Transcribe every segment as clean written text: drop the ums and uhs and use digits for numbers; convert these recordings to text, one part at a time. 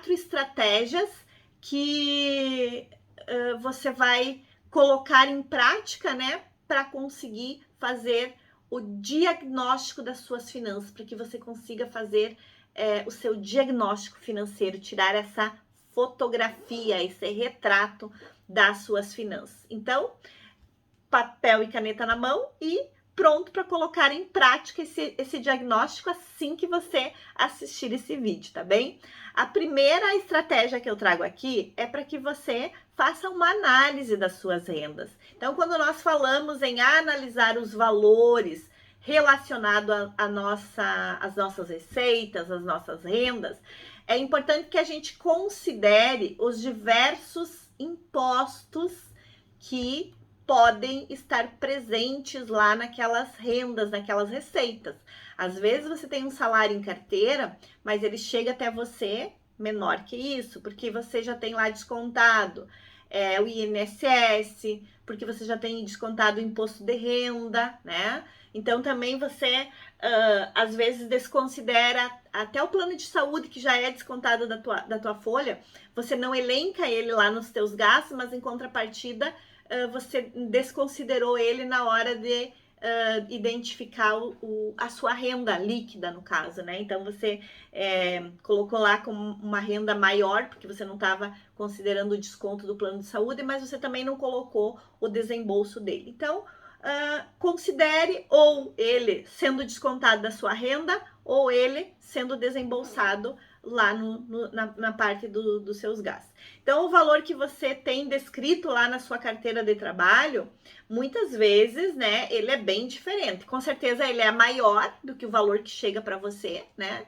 4 estratégias que você vai colocar em prática, né, para conseguir fazer o diagnóstico das suas finanças, para que você consiga fazer o seu diagnóstico financeiro, tirar essa fotografia, esse retrato das suas finanças. Então, papel e caneta na mão e pronto para colocar em prática esse diagnóstico assim que você assistir esse vídeo, tá bem? A primeira estratégia que eu trago aqui é para que você faça uma análise das suas rendas. Então, quando nós falamos em analisar os valores relacionados às nossas receitas, às nossas rendas, é importante que a gente considere os diversos impostos que podem estar presentes lá naquelas rendas, naquelas receitas. Às vezes você tem um salário em carteira, mas ele chega até você menor que isso, porque você já tem lá descontado o INSS, porque você já tem descontado o imposto de renda, né? Então também você às vezes desconsidera até o plano de saúde que já é descontado da tua folha, você não elenca ele lá nos teus gastos, mas em contrapartida você desconsiderou ele na hora de identificar a sua renda líquida, no caso, né? Então, você colocou lá como uma renda maior, porque você não estava considerando o desconto do plano de saúde, mas você também não colocou o desembolso dele. Então, considere ou ele sendo descontado da sua renda, ou ele sendo desembolsado lá na parte dos seus gastos. Então, o valor que você tem descrito lá na sua carteira de trabalho, muitas vezes, né, ele é bem diferente. Com certeza, ele é maior do que o valor que chega para você, né?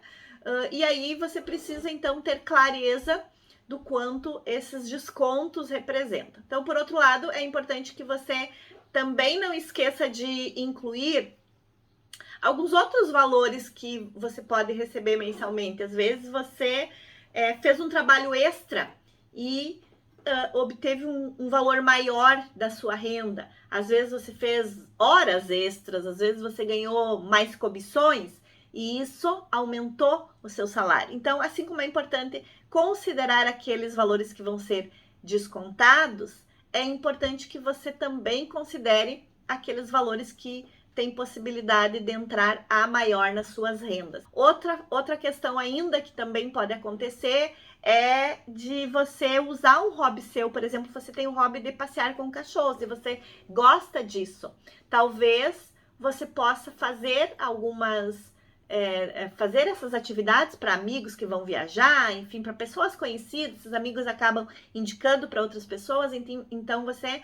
E aí, você precisa, então, ter clareza do quanto esses descontos representam. Então, por outro lado, é importante que você também não esqueça de incluir alguns outros valores que você pode receber mensalmente. Às vezes você fez um trabalho extra e obteve um valor maior da sua renda. Às vezes você fez horas extras, às vezes você ganhou mais comissões e isso aumentou o seu salário. Então, assim como é importante considerar aqueles valores que vão ser descontados, é importante que você também considere aqueles valores que tem possibilidade de entrar a maior nas suas rendas. Outra questão ainda que também pode acontecer é de você usar um hobby seu, por exemplo, você tem o hobby de passear com cachorros e você gosta disso. Talvez você possa fazer fazer essas atividades para amigos que vão viajar, enfim, para pessoas conhecidas, esses amigos acabam indicando para outras pessoas, então você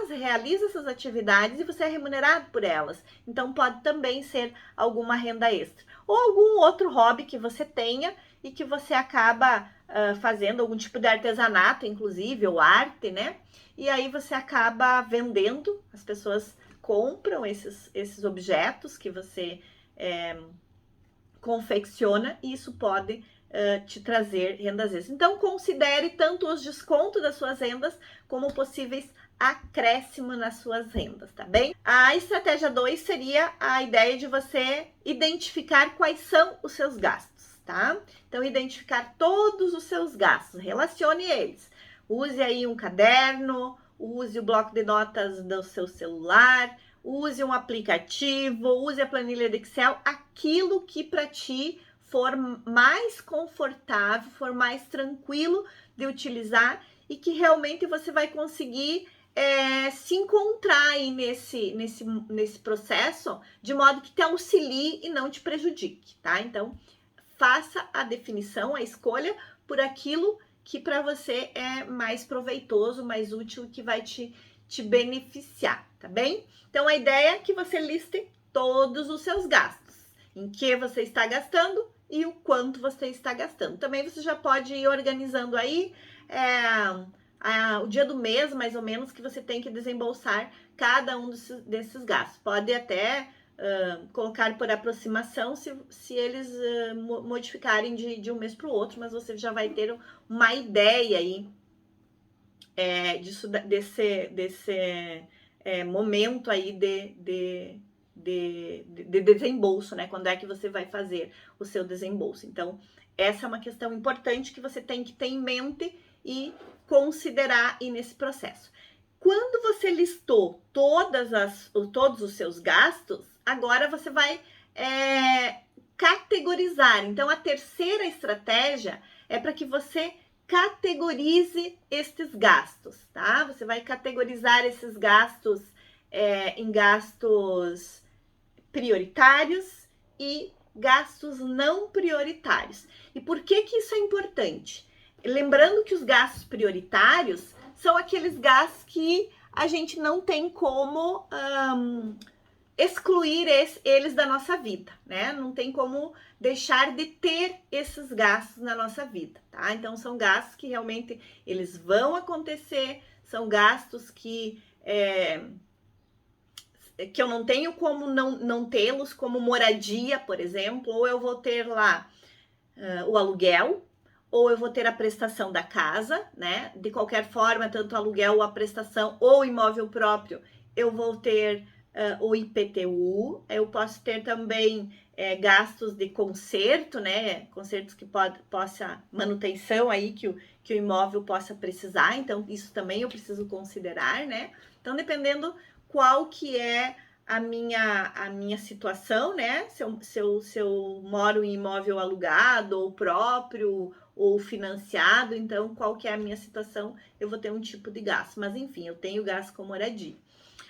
realiza essas atividades e você é remunerado por elas. Então pode também ser alguma renda extra. Ou algum outro hobby que você tenha e que você acaba fazendo algum tipo de artesanato, inclusive, ou arte, né? E aí você acaba vendendo, as pessoas compram esses objetos que você confecciona e isso pode te trazer rendas extras. Então, considere tanto os descontos das suas rendas como possíveis acréscimo nas suas rendas, tá bem? A estratégia 2 seria a ideia de você identificar quais são os seus gastos, tá? Então, identificar todos os seus gastos, relacione eles. Use aí um caderno, use o bloco de notas do seu celular, use um aplicativo, use a planilha de Excel, aquilo que para ti for mais confortável, for mais tranquilo de utilizar e que realmente você vai conseguir se encontrar aí nesse processo, de modo que te auxilie e não te prejudique, tá? Então, faça a definição, a escolha por aquilo que para você é mais proveitoso, mais útil, que vai te beneficiar, tá bem? Então, a ideia é que você liste todos os seus gastos, em que você está gastando e o quanto você está gastando. Também você já pode ir organizando aí o dia do mês, mais ou menos, que você tem que desembolsar cada um desses gastos. Pode até colocar por aproximação se eles modificarem de um mês para o outro, mas você já vai ter uma ideia aí desse momento aí de desembolso, né? Quando é que você vai fazer o seu desembolso. Então, Essa é uma questão importante que você tem que ter em mente e considerar aí nesse processo. Quando você listou todos os seus gastos, agora você vai categorizar. Então, a terceira estratégia é para que você categorize estes gastos, tá? Você vai categorizar esses gastos em gastos prioritários e gastos não prioritários. E por que isso é importante? Lembrando que os gastos prioritários são aqueles gastos que a gente não tem como excluir eles da nossa vida, né? Não tem como deixar de ter esses gastos na nossa vida, tá? Então, são gastos que realmente eles vão acontecer, são gastos que eu não tenho como não tê-los, como moradia, por exemplo, ou eu vou ter lá o aluguel, ou eu vou ter a prestação da casa, né? De qualquer forma, tanto aluguel ou a prestação ou imóvel próprio, eu vou ter o IPTU, eu posso ter também gastos de conserto, né? Consertos que possa, manutenção aí que o imóvel possa precisar, então isso também eu preciso considerar, né? Então, dependendo qual que é a minha situação, né? Se eu moro em imóvel alugado, ou próprio, ou financiado, então qual que é a minha situação, eu vou ter um tipo de gasto. Mas enfim, eu tenho gasto com moradia.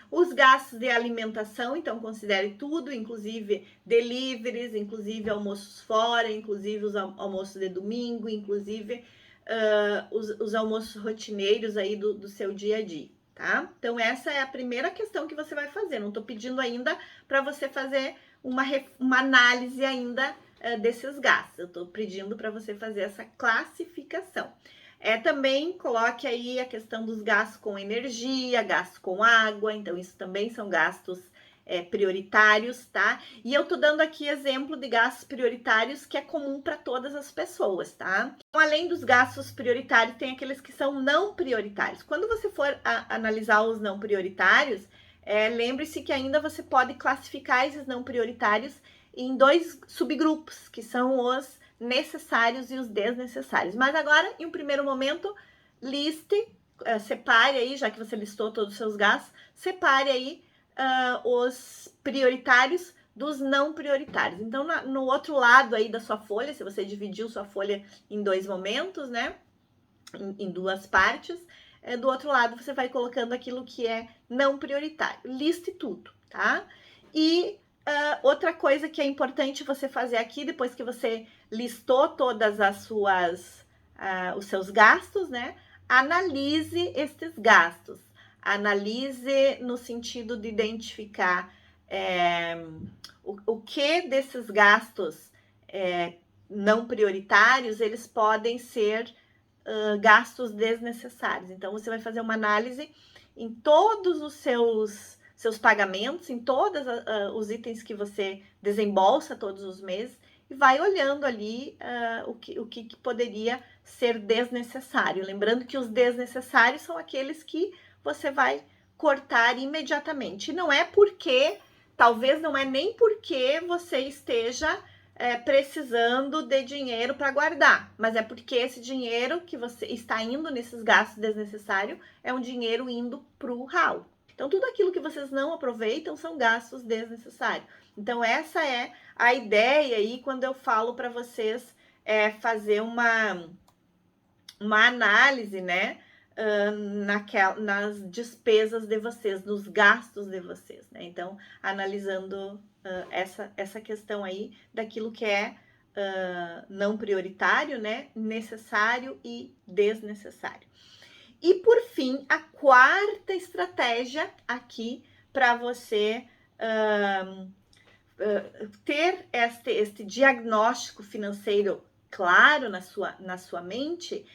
Os gastos de alimentação, então considere tudo, inclusive deliveries, inclusive almoços fora, inclusive os almoços de domingo, inclusive os almoços rotineiros aí do seu dia a dia, tá? Então, essa é a primeira questão que você vai fazer. Não tô pedindo ainda para você fazer uma análise ainda desses gastos. Eu tô pedindo para você fazer essa classificação. Também coloque aí a questão dos gastos com energia, gastos com água, então isso também são gastos prioritários, tá? E eu tô dando aqui exemplo de gastos prioritários que é comum para todas as pessoas, tá? Então, além dos gastos prioritários, tem aqueles que são não prioritários. Quando você for analisar os não prioritários, lembre-se que ainda você pode classificar esses não prioritários em 2 subgrupos, que são os necessários e os desnecessários. Mas agora, em um primeiro momento, separe aí, já que você listou todos os seus gastos, separe aí os prioritários dos não prioritários. Então, no outro lado aí da sua folha, se você dividiu sua folha em 2 momentos, né, em 2 partes, do outro lado você vai colocando aquilo que é não prioritário. Liste tudo, tá? E outra coisa que é importante você fazer aqui, depois que você listou todas os seus gastos, né? Analise esses gastos. Analise no sentido de identificar o que desses gastos não prioritários, eles podem ser gastos desnecessários. Então, você vai fazer uma análise em todos os seus pagamentos, em todos os itens que você desembolsa todos os meses, e vai olhando ali o que poderia ser desnecessário. Lembrando que os desnecessários são aqueles que você vai cortar imediatamente. E não é porque, talvez não é nem porque você esteja precisando de dinheiro para guardar, mas é porque esse dinheiro que você está indo nesses gastos desnecessários é um dinheiro indo para o ralo. Então, tudo aquilo que vocês não aproveitam são gastos desnecessários. Então, essa é a ideia aí quando eu falo para vocês fazer uma análise, né? Nas despesas de vocês, nos gastos de vocês, né? Então, analisando essa questão aí daquilo que é não prioritário, né? Necessário e desnecessário. E por fim, a quarta estratégia aqui para você ter este diagnóstico financeiro claro na sua mente,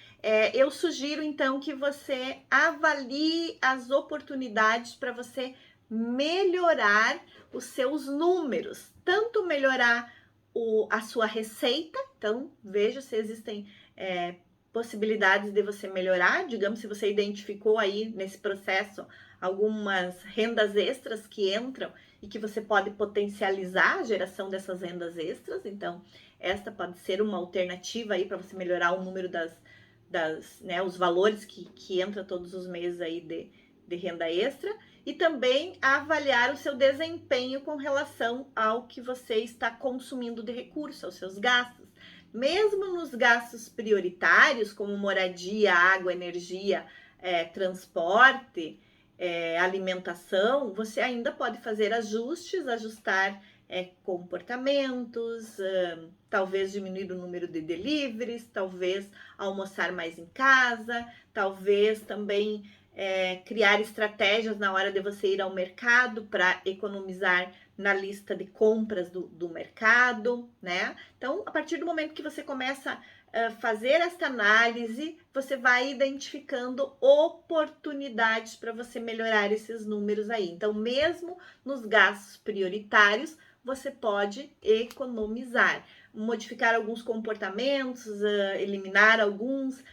eu sugiro então que você avalie as oportunidades para você melhorar os seus números, tanto melhorar a sua receita, então veja se existem possibilidades de você melhorar, digamos, se você identificou aí nesse processo algumas rendas extras que entram e que você pode potencializar a geração dessas rendas extras, então esta pode ser uma alternativa aí para você melhorar o número né, os valores que entra todos os meses aí de renda extra, e também avaliar o seu desempenho com relação ao que você está consumindo de recurso, aos seus gastos. Mesmo nos gastos prioritários, como moradia, água, energia, transporte, alimentação, você ainda pode fazer ajustes, ajustar comportamentos, talvez diminuir o número de deliveries, talvez almoçar mais em casa, talvez também criar estratégias na hora de você ir ao mercado para economizar na lista de compras do mercado, né? Então, a partir do momento que você começa a fazer esta análise, você vai identificando oportunidades para você melhorar esses números aí. Então, mesmo nos gastos prioritários, você pode economizar, modificar alguns comportamentos, eliminar alguns,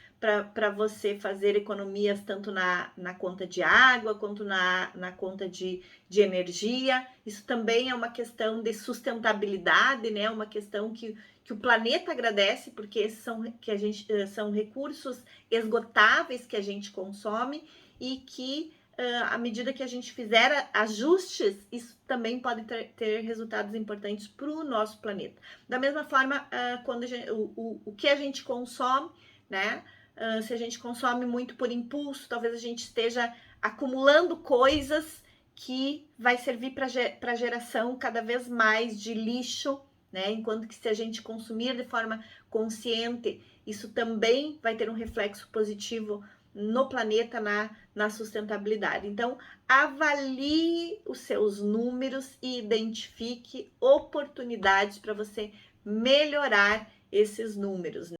para você fazer economias tanto na conta de água quanto na conta de energia. Isso também é uma questão de sustentabilidade, né? Uma questão que o planeta agradece, porque esses são recursos esgotáveis que a gente consome e que à medida que a gente fizer ajustes, isso também pode ter resultados importantes para o nosso planeta. Da mesma forma, quando o que a gente consome, né? Se a gente consome muito por impulso, talvez a gente esteja acumulando coisas que vai servir para a geração cada vez mais de lixo, né? Enquanto que se a gente consumir de forma consciente, isso também vai ter um reflexo positivo no planeta, na sustentabilidade. Então, avalie os seus números e identifique oportunidades para você melhorar esses números.